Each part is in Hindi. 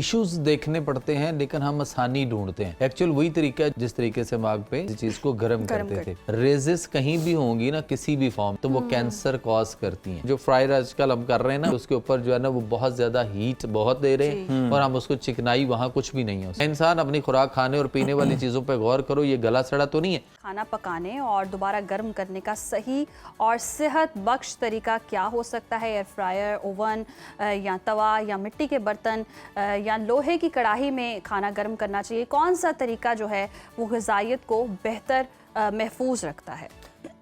इश्यूज देखने पड़ते हैं लेकिन हम आसानी ढूंढते हैं। एक्चुअल वही तरीका है जिस तरीके से हम आग पे चीज को गर्म करते थे। रेजेस कहीं भी होंगी ना किसी भी फॉर्म, तो वो कैंसर कॉज करती हैं। जो फ्रायर आजकल हम कर रहे हैं ना, उसके ऊपर जो है ना वो बहुत ज्यादा हीट बहुत दे रहे हैं और हम उसको चिकनाई, वहाँ कुछ भी नहीं है। इंसान अपनी खुराक खाने और पीने वाली चीजों पर गौर करो, ये गला सड़ा तो नहीं है। खाना पकाने और दोबारा गर्म करने का सही और सेहत बख्श तरीका क्या हो सकता है? एयर फ्रायर, ओवन या तवा या मिट्टी के बर्तन या लोहे की कढ़ाई में खाना गर्म करना चाहिए? कौन सा तरीका जो है वो ग़िज़ाइयत को बेहतर महफूज रखता है?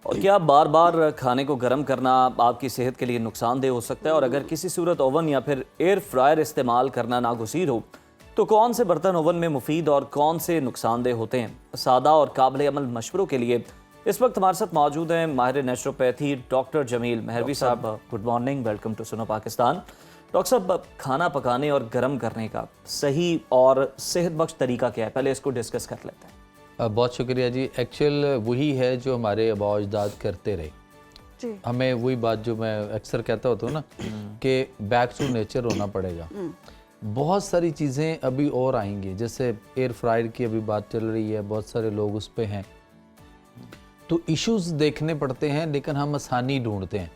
और क्या बार बार खाने को गर्म करना आपकी सेहत के लिए नुकसानदेह हो सकता है? और अगर किसी सूरत ओवन या फिर एयर फ्रायर इस्तेमाल करना नागुज़ीर हो तो कौन से बर्तन ओवन में मुफीद और कौन से नुकसानदेह होते हैं? सादा और काबिल अमल मशवरों के लिए इस वक्त हमारे साथ मौजूद हैं माहिर नेचुरोपैथी डॉक्टर जमील मेहरवी साहब। गुड मॉर्निंग, वेलकम टू सुनो पाकिस्तान। डॉक्टर साहब, खाना पकाने और गर्म करने का सही और सेहत बख्श तरीका क्या है? पहले इसको डिस्कस कर लेते हैं। बहुत शुक्रिया जी। एक्चुअल वही है जो हमारे आबा अजदाद करते रहे जी। हमें वही बात जो मैं अक्सर कहता होता हूँ ना कि बैक टू नेचर होना पड़ेगा। बहुत सारी चीज़ें अभी और आएंगी, जैसे एयर फ्रायर की अभी बात चल रही है, बहुत सारे लोग उस पे हैं, तो इश्यूज देखने पड़ते हैं लेकिन हम आसानी ढूंढते हैं।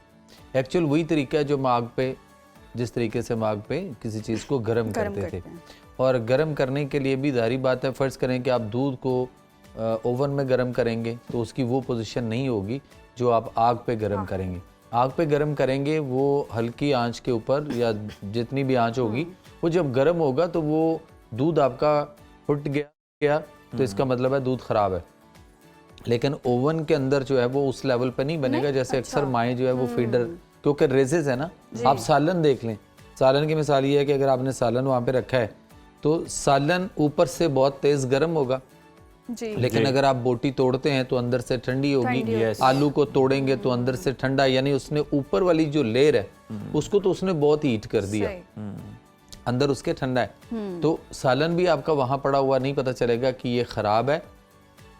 एक्चुअल वही तरीका है जो हम आग पे, जिस तरीके से हम आग पे किसी चीज़ को गर्म करते थे। और गर्म करने के लिए भी जाहिर बात है, फ़र्ज़ करें कि आप दूध को ओवन में गर्म करेंगे तो उसकी वो पोजीशन नहीं होगी जो आप आग पे गर्म करेंगे। आग पे गर्म करेंगे वो हल्की आंच के ऊपर या जितनी भी आंच होगी, वो जब गर्म होगा तो वो दूध आपका फुट गया तो इसका मतलब है दूध ख़राब है। लेकिन ओवन के अंदर जो है वो उस लेवल पे नहीं बनेगा जैसे अक्सर माएँ जो है वो फीडर, क्योंकि रेजेस है ना। आप सालन देख लें, सालन की मिसाल ये है कि अगर आपने सालन वहाँ पे रखा है तो सालन ऊपर से बहुत तेज़ गर्म होगा जी। लेकिन अगर आप बोटी तोड़ते हैं तो अंदर से ठंडी होगी। आलू को तोड़ेंगे तो अंदर से ठंडा, यानी उसने ऊपर वाली जो लेयर है उसको तो उसने बहुत हीट कर दिया, अंदर उसके ठंडा है। तो सालन भी आपका वहां पड़ा हुआ नहीं पता चलेगा कि ये खराब है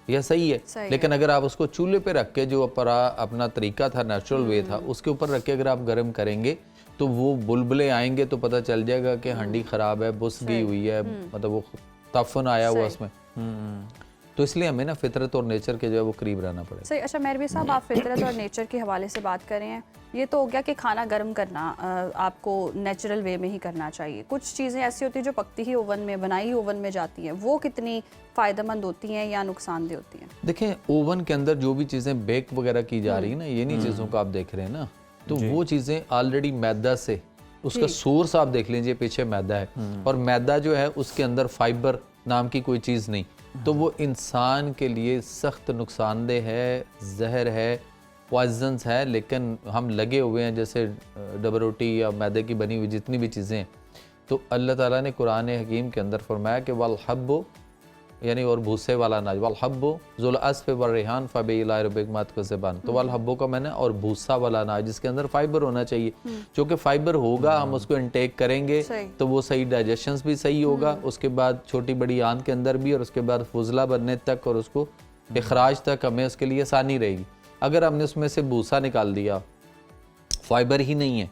या सही है। लेकिन अगर आप उसको चूल्हे पे रख के, जो अपना तरीका था, नेचुरल वे था, उसके ऊपर रख के अगर आप गर्म करेंगे तो वो बुलबुले आएंगे तो पता चल जाएगा कि हांडी खराब है, बुस गई हुई है, मतलब वो तफन आया हुआ उसमें। तो इसलिए हमें ना फितरत और नेचर के जो है वो करीब रहना पड़ेगा। सही। अच्छा मेहरवी साहब, आप फितरत और नेचर के हवाले से बात कर रहे हैं, ये तो हो गया कि खाना गर्म करना आपको नेचुरल वे में ही करना चाहिए। कुछ चीज़ें ऐसी होती हैं जो पकती ही ओवन में, बनाई ही ओवन में जाती हैं, वो कितनी फ़ायदेमंद होती हैं या नुकसानदेह होती हैं? देखें, ओवन के अंदर जो भी चीज़ें बेक वगैरह की जा रही है ना, ये नहीं चीज़ों को आप देख रहे हैं ना, तो वो चीज़ें ऑलरेडी मैदा से, उसका सोर्स आप देख लीजिए, पीछे मैदा है और मैदा जो है उसके अंदर फाइबर नाम की कोई चीज़ नहीं, तो वो इंसान के लिए सख्त नुकसानदेह है, जहर है, पॉइजन्स है। लेकिन हम लगे हुए हैं, जैसे डबर रोटी या मैदे की बनी हुई जितनी भी चीज़ें हैं, तो अल्लाह ताला ने कुरान हकीम के अंदर फरमाया कि वल हब्बो, यानी और भूसे वाला अनाज, वल हब्बो ज़ुल अस्फ़ व रेहान फ़बीला रबिकमत को ज़बान, तो वल हब्बो का मैंने और भूसा वाला अनाज जिसके अंदर फाइबर होना चाहिए, जो कि फाइबर होगा, हम उसको इनटेक करेंगे तो वो सही डाइजेशन भी सही होगा, उसके बाद छोटी बड़ी आंत के अंदर भी, और उसके बाद फुजला बनने तक और उसको इखराज तक हमें उसके लिए आसानी रहेगी। अगर हमने उसमें से भूसा निकाल दिया, फाइबर ही नहीं है,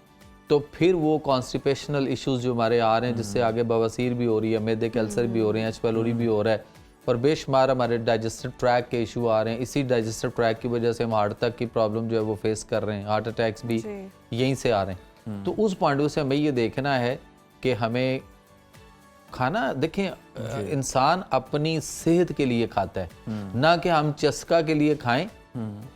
तो फिर वो कॉन्स्टिपेशनल इश्यूज जो हमारे आ रहे हैं, जिससे आगे बवासीर भी हो रही है, मैदे के अल्सर भी हो रहे हैं, एच पैलोरी भी हो रहा है, और बेशुमार हमारे डाइजेस्टिव ट्रैक के इशू आ रहे हैं। इसी डाइजेस्टिव ट्रैक की वजह से हम हार्ट तक की प्रॉब्लम जो है वो फेस कर रहे हैं, हार्ट अटैक्स भी यहीं से आ रहे हैं। तो उस पॉइंट से हमें ये देखना है कि हमें खाना, देखें, इंसान अपनी सेहत के लिए खाता है, ना कि हम चस्का के लिए खाएं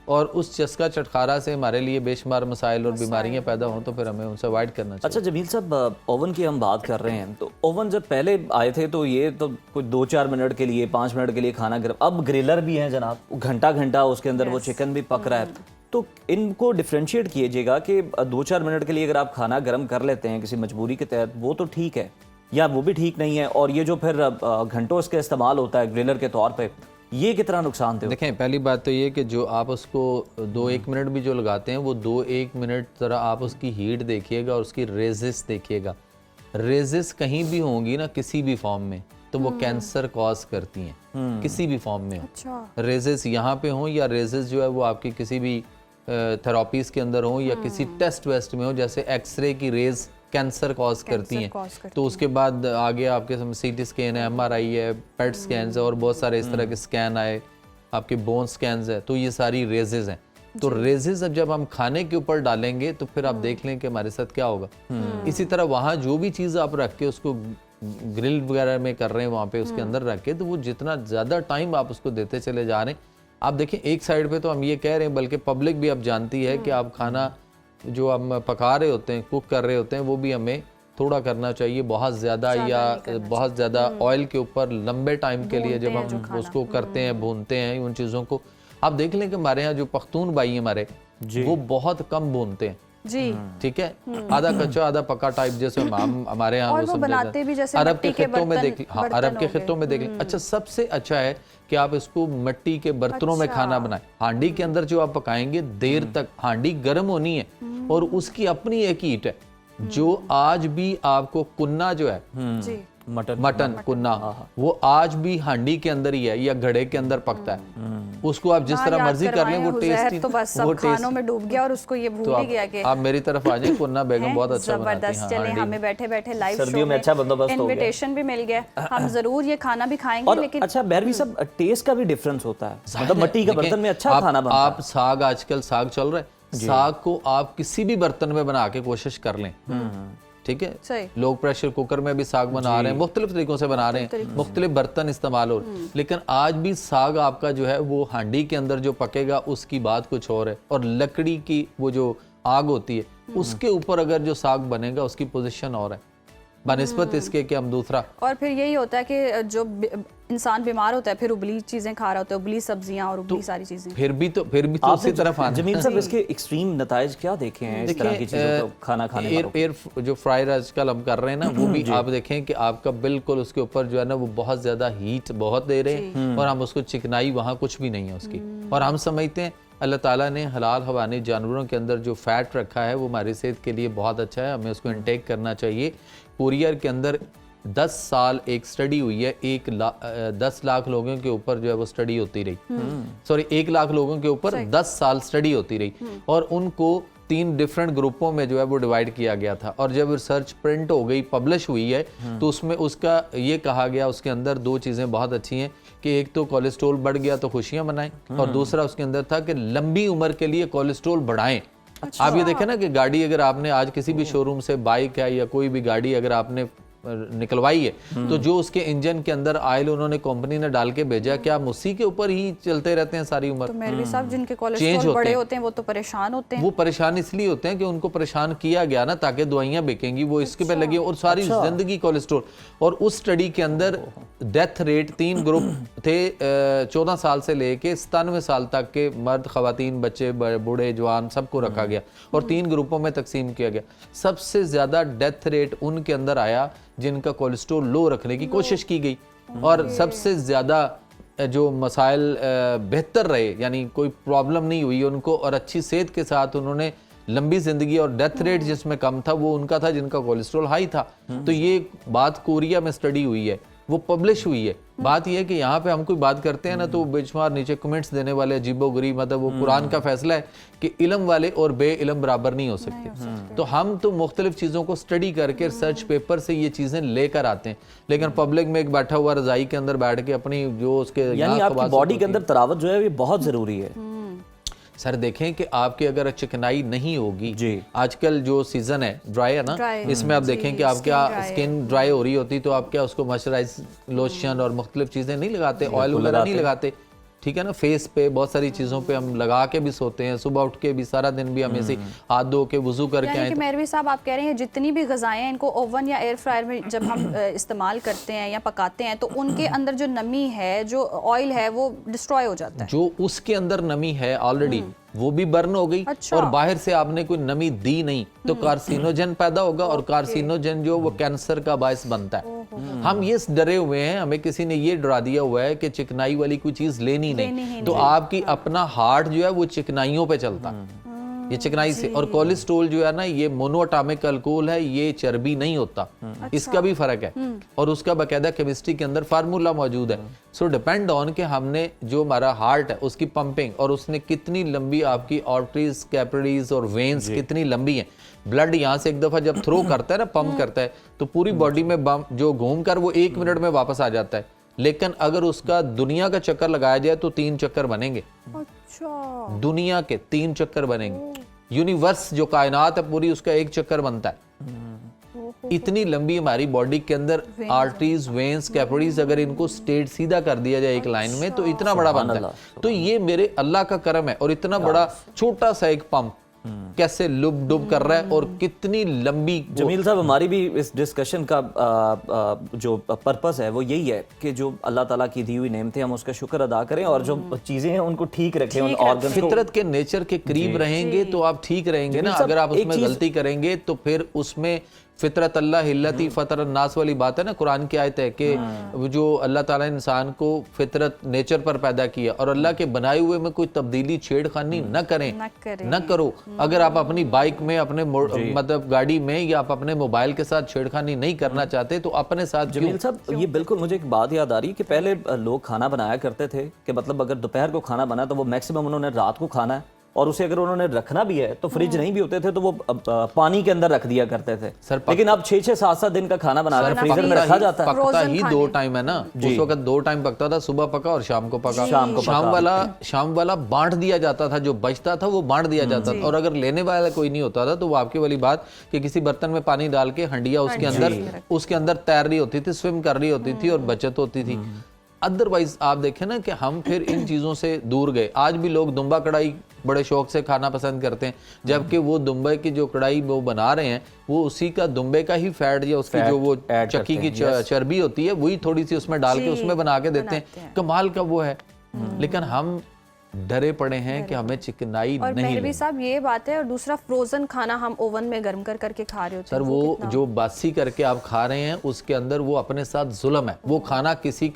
और उस चस्का चटखारा से हमारे लिए बेशुमार मसाइल और बीमारियां पैदा हों, तो फिर हमें उनसे अवॉइड करना चाहिए। अच्छा जमील साहब, ओवन की हम बात कर रहे हैं, तो ओवन जब पहले आए थे तो ये तो कोई 2-4 मिनट के लिए, 5 मिनट के लिए खाना गर्म, अब ग्रिलर भी हैं जनाब, घंटा घंटा उसके अंदर वो चिकन भी पक रहा है। तो इनको डिफ्रेंशिएट कीजिएगा कि 2-4 मिनट के लिए अगर आप खाना गर्म कर लेते हैं किसी मजबूरी के तहत, वो तो ठीक है, या वो भी ठीक नहीं है, और ये जो फिर घंटों इसका इस्तेमाल होता है ग्रिलर के तौर पर, ये कितना नुकसान थे? देखें, पहली बात तो ये कि जो आप उसको 2-1 मिनट भी जो लगाते हैं, वो 2-1 मिनट ज़रा आप उसकी हीट देखिएगा और उसकी रेजिस देखिएगा। रेजिस कहीं भी होंगी ना किसी भी फॉर्म में, तो वो कैंसर कॉज करती हैं, किसी भी फॉर्म में। अच्छा। रेजिस यहाँ पे हों या रेजिस जो है वो आपकी किसी भी थेरापीज़ के अंदर हो या किसी टेस्ट वेस्ट में हो, जैसे एक्सरे की रेज कैंसर कॉज करती हैं। तो उसके बाद आगे आपके CT स्कैन है, MRI है, पेट स्कैन है और बहुत सारे इस तरह के स्कैन आए, आपके बोन स्कैन है। तो ये सारी रेजेज हैं। तो रेजेज जब हम खाने के ऊपर डालेंगे तो फिर आप देख लें कि हमारे साथ क्या होगा। इसी तरह वहाँ जो भी चीज़ आप रख के उसको ग्रिल वगैरह में कर रहे हैं वहाँ पे उसके अंदर रख के, तो वो जितना ज़्यादा टाइम आप उसको देते चले जा रहे हैं, आप देखें एक साइड पे तो हम ये कह रहे हैं, बल्कि पब्लिक भी अब जानती है कि आप खाना जो हम पका रहे होते हैं, कुक कर रहे होते हैं, वो भी हमें थोड़ा करना चाहिए। बहुत ज़्यादा या बहुत ज़्यादा ऑयल के ऊपर लंबे टाइम के लिए जब हम उसको करते हैं, भूनते हैं उन चीज़ों को, आप देख लें कि हमारे यहाँ जो पख्तून भाई हैं हमारे, वो बहुत कम भूनते हैं जी, ठीक है, आधा कच्चा आधा पका टाइप जैसे हम हमारे यहाँ वो बनाते भी जैसे अरब के खित्तों में देख, हाँ अरब के खित्तों में देख लें। अच्छा, सबसे अच्छा है कि आप इसको मिट्टी के बर्तनों में खाना बनाएं। हांडी के अंदर जो आप पकाएंगे देर तक हांडी गर्म होनी है और उसकी अपनी एक हीट है जो आज भी आपको कुन्ना जो है मटन कुन्ना, वो आज भी हांडी के अंदर ही है या घड़े के अंदर पकता है। उसको आप जिस तरह मर्जी कर लें, वो टेस्टी, तो बस सब खानों में डूब गया और उसको ये भूल ही गया कि आप मेरी तरफ आ जाए। कुन्ना बेगम बहुत अच्छा बनाती हैं। जबरदस्त। चले, हमें बैठे बैठे लाइव सर्दियों में अच्छा बंदोबस्त हो गया, इनविटेशन भी मिल गया, हम जरूर ये खाना भी खाएंगे। लेकिन अच्छा बहरवी सब टेस्ट का भी डिफरेंस होता है, मतलब मिट्टी के बर्तन में अच्छा खाना बनता है। आप साग, आजकल साग चल रहा है, साग को आप किसी भी बर्तन में बना के कोशिश कर लें, ठीक है। लोग प्रेशर कुकर में भी साग बना रहे हैं, मुख्तलिफ तरीकों से बना रहे हैं, मुख्तलिफ बर्तन इस्तेमाल हो रहे हैं, लेकिन आज भी साग आपका जो है वो हांडी के अंदर जो पकेगा उसकी बात कुछ और है, और लकड़ी की वो जो आग होती है उसके ऊपर अगर जो साग बनेगा उसकी पोजीशन और है बनिस्बत इसके कि हम दूसरा। और फिर यही होता है कि जो इंसान बीमार होता है फिर उबली चीजें खा रहा होता है, उबली सब्जियां और उबली सारी चीजें, फिर भी तो उसी तरफ आना। जमीन साहब, इसके एक्सट्रीम नताइज क्या देखे हैं इस तरह की चीजों को खाना खाने में? एयर जो फ्रायर आजकल हम कर रहे हैं ना, वो भी आप देखें कि आपका बिल्कुल उसके ऊपर जो है ना वो बहुत ज्यादा हीट बहुत दे रहे हैं और हम उसको चिकनाई वहाँ कुछ भी नहीं है उसकी। और हम समझते हैं अल्लाह ताला ने हलाल हवानी जानवरों के अंदर जो फैट रखा है वो हमारी सेहत के लिए बहुत अच्छा है, हमें उसको इनटेक करना चाहिए। कोरियर के अंदर 10 साल एक स्टडी हुई है, 10 लाख लोगों के ऊपर जो है वो स्टडी होती रही, सॉरी 1 लाख लोगों के ऊपर 10 साल स्टडी होती रही और उनको 3 डिफरेंट ग्रुपों में जो है वो डिवाइड किया गया था। और जब रिसर्च प्रिंट हो गई, पब्लिश हुई है, तो उसमें उसका ये कहा गया, उसके अंदर 2 चीज़ें बहुत अच्छी हैं कि एक तो कोलेस्ट्रॉल बढ़ गया तो खुशियां मनाएं, और दूसरा उसके अंदर था कि लंबी उम्र के लिए कोलेस्ट्रॉल बढ़ाएं। आप ये देखें ना कि गाड़ी अगर आपने आज किसी भी शोरूम से बाइक है या कोई भी गाड़ी अगर आपने निकलवाई है तो जो उसके इंजन के अंदर ऑयल उन्होंने कंपनी ने डाल के भेजा, क्या हम उसी के ऊपर ही चलते रहते हैं सारी उम्र? तो मेरे साहब जिनके कोलेस्ट्रॉल बड़े होते हैं वो तो परेशान होते हैं। वो परेशान इसलिए होते हैं कि उनको परेशान किया गया ना, ताकि दवाइयां बिकेंगी, वो इसके पे लगी और सारी जिंदगी कोलेस्ट्रॉल। और उस स्टडी के अंदर डेथ रेट 3 ग्रुप थे, 14 साल से लेके 97 साल तक के मर्द, खवातीन, बच्चे, बूढ़े, जवान सबको रखा गया और 3 ग्रुपों में तकसीम किया गया। सबसे ज्यादा डेथ रेट उनके अंदर आया जिनका कोलेस्ट्रॉल लो रखने की कोशिश की गई, और सबसे ज्यादा जो मसाइल बेहतर रहे, यानी कोई प्रॉब्लम नहीं हुई उनको और अच्छी सेहत के साथ उन्होंने लंबी जिंदगी, और डेथ रेट जिसमें कम था वो उनका था जिनका कोलेस्ट्रॉल हाई था। तो ये बात कोरिया में स्टडी हुई है, वो पब्लिश हुई है। बात यह है कि यहाँ पे हम कोई बात करते हैं ना तो बेशुमार नीचे कमेंट्स देने वाले अजीबोगरीब, मतलब वो कुरान का फैसला है कि इल्म वाले और बे इल्म बराबर नहीं हो सकते। तो हम तो मुख्तलिफ चीज़ों को स्टडी करके रिसर्च पेपर से ये चीज़ें लेकर आते हैं, लेकिन पब्लिक में एक बैठा हुआ रजाई के अंदर बैठ के अपनी जो उसके यानी आपकी बॉडी के अंदर तरावत जो है ये बहुत ज़रूरी है। सर देखें कि आपकी अगर चिकनाई नहीं होगी जी, आजकल जो सीजन है ड्राई है ना, इसमें आप देखें कि आप क्या स्किन ड्राई हो रही होती तो आप क्या उसको मॉइस्चराइज लोशन और मुख्तलिफ चीज़ें नहीं लगाते, ऑयल वगैरह नहीं लगाते, ठीक है ना। फेस पे बहुत सारी चीज़ों पे हम लगा के भी सोते हैं, सुबह उठ के भी सारा दिन भी हम ऐसे हाथ धो के वुजू करके आए। मेहरवी साहब आप कह रहे हैं जितनी भी ग़िज़ाएं हैं इनको ओवन या एयर फ्रायर में जब हम इस्तेमाल करते हैं या पकाते हैं तो उनके अंदर जो नमी है, जो ऑयल है, वो डिस्ट्रॉय हो जाता है। जो उसके अंदर नमी है ऑलरेडी वो भी बर्न हो गई। अच्छा। और बाहर से आपने कोई नमी दी नहीं तो कार्सिनोजन पैदा होगा, और कार्सिनोजन जो वो कैंसर का बायस बनता है। हम ये डरे हुए हैं, हमें किसी ने ये डरा दिया हुआ है कि चिकनाई वाली कोई चीज लेनी नहीं, तो आपकी अपना हार्ट जो है वो चिकनाइयों पे चलता है। ये चिकनाई से। और कोलेस्ट्रोल जो है ना, ये मोनोअटामिक अल्कोहल है, ये चर्बी नहीं होता, इसका भी फर्क है और उसका बाकायदा केमिस्ट्री के अंदर फार्मूला मौजूद है। सो डिपेंड ऑन कि हमने जो हमारा हार्ट है उसकी पंपिंग और उसने कितनी लंबी आपकी आर्टरीज, कैपिलरीज और वेन्स कितनी लंबी हैं। ब्लड यहाँ से एक दफा जब थ्रो करता है ना, पंप करता है, तो पूरी बॉडी में जो घूम कर वो 1 मिनट में वापस आ जाता है। लेकिन अगर उसका दुनिया का चक्कर लगाया जाए तो 3 चक्कर बनेंगे। अच्छा, दुनिया के 3 चक्कर बनेंगे। यूनिवर्स जो कायनात है पूरी, उसका 1 चक्कर बनता है। इतनी लंबी हमारी बॉडी के अंदर आर्टरीज, वेन्स, कैपिलरीज, अगर इनको स्ट्रेट सीधा कर दिया जाए एक लाइन में तो इतना बड़ा बनता है। तो ये मेरे अल्लाह का करम है। और इतना बड़ा छोटा सा एक पंप कैसे लुब डुब कर रहा है और कितनी लंबी। जमील साहब, हमारी भी इस डिस्कशन का जो पर्पस है वो यही है कि जो अल्लाह ताला की दी हुई नेमतें हम उसका शुक्र अदा करें और जो चीजें हैं उनको ठीक रखें, उन ऑर्गन फितरत के नेचर के करीब रहेंगे तो आप ठीक रहेंगे ना। अगर आप उसमें गलती करेंगे तो फिर उसमें फितरत अल्लाह हिल्लती फतर अन्नास वाली बात है ना, कुरान की आयत है कि जो अल्लाह ताला ने इंसान को फितरत नेचर पर पैदा किया और अल्लाह के बनाए हुए में कोई तब्दीली, छेड़खानी न करें, न करो। अगर आप अपनी बाइक में, अपने मतलब गाड़ी में, या आप अपने मोबाइल के साथ छेड़खानी नहीं करना चाहते तो अपने साथ। जमील साहब, ये बिल्कुल मुझे एक बात याद आ रही है कि पहले लोग खाना बनाया करते थे कि मतलब अगर दोपहर को खाना बना तो वो मैक्सिमम उन्होंने रात को खाना है, और उसे अगर उन्होंने रखना भी है तो फ्रिज नहीं भी होते थे तो वो पानी के अंदर रख दिया करते थे। लेकिन अब 6-6, 7-7 दिन का खाना बनाकर फ्रीजर में रखा जाता है। पकता ही 2 टाइम है ना, उस वक्त 2 टाइम पकता था, सुबह पका और शाम को पका। शाम वाला बांट दिया जाता था, जो बचता था वो बांट दिया जाता था। और अगर लेने वाला कोई नहीं होता था तो वो आपकी वाली बात कि किसी बर्तन में पानी डाल के हंडिया उसके अंदर तैर रही होती थी, स्विम कर रही होती थी और बचत होती थी। अदरवाइज आप देखें ना कि हम फिर इन चीज़ों से दूर गए। आज भी लोग दुम्बा कढ़ाई बड़े शौक से खाना पसंद करते हैं, जबकि वो दुम्बे की जो कढ़ाई वो बना रहे हैं वो उसी का दुम्बे का ही फैट या उसकी जो वो चक्की की चर्बी होती है वही थोड़ी सी उसमें डाल के उसमें बना के देते हैं। कमाल का वो है। लेकिन हम डरे पड़े हैं कि हमें चिकनाई और नहीं मेहरबी साहब ये बात है। और दूसरा, फ्रोजन खाना हम ओवन में गर्म करके खा रहे होते हैं। सर वो जो बासी करके आप खा रहे हैं उसके अंदर वो अपने साथ जुल्म है। वो खाना किसी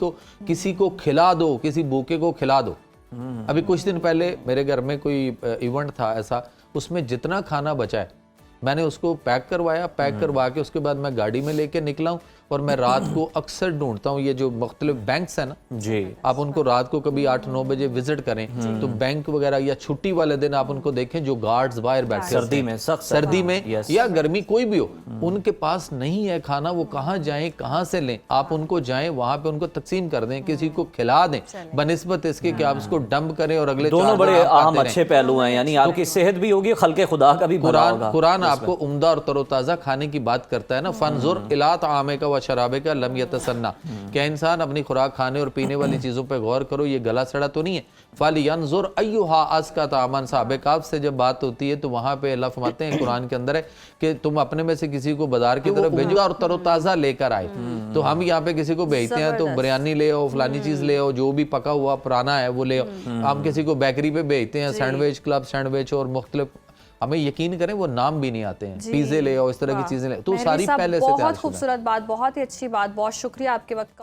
को खिला दो, किसी भूखे को खिला दो। अभी कुछ दिन पहले मेरे घर में कोई इवेंट था ऐसा, उसमें जितना खाना बचा है मैंने उसको पैक करवाया। पैक करवा के उसके बाद मैं गाड़ी में लेके निकला हूँ और मैं रात को अक्सर ढूंढता हूँ ये जो मुख्तलिफ बैंक्स है ना जी, आप उनको रात को कभी 8-9 बजे विजिट करें तो बैंक वगैरह या छुट्टी वाले दिन आप उनको देखें जो गार्ड्स बाहर बैठे सर्दी में, सख्त सर्दी में या गर्मी कोई भी हो, उनके पास नहीं है खाना, वो कहाँ जाएं, कहाँ से लें। आप उनको जाएं वहां पे उनको तकसीम कर दें, किसी को खिला दें, बनिस्बत इसके कि आप उसको डंप करें और अगले दोनों बड़े अहम अच्छे पहलू हैं। यानी आपकी सेहत भी होगी, खल्के खुदा का भी भला होगा। कुरान आपको उम्दा और तरोताजा खाने की बात करता है ना, फनजुर इला तामे का व शराबे का लम यतसन्ना। क्या इंसान अपनी खुराक, खाने और पीने वाली चीजों पे गौर करो, ये गला सड़ा तो नहीं है। फलियंजुर अय्युहा अस्का तामन। साहब काफ से जब बात होती है तो वहां पे अल्लाह फरमाते हैं, कुरान के अंदर है कि तुम अपने में से किसी को बाजार की तरफ भेजो और तरोताजा लेकर आए। तो हम यहाँ पे किसी को भेजते हैं तो बिरयानी ले आओ, फलानी चीज ले आओ, जो भी पका हुआ पुराना है वो ले आओ। हम किसी को बेकरी पे भेजते हैं सैंडविच, क्लब सैंडविच और मुख्तलिफ, हमें यकीन करें वो नाम भी नहीं आते हैं, पिज़्ज़े ले आओ, इस तरह की चीजें ले, तो सारी पहले से तैयार। बहुत खूबसूरत बात, बहुत ही अच्छी बात, बहुत शुक्रिया आपके वक्त का।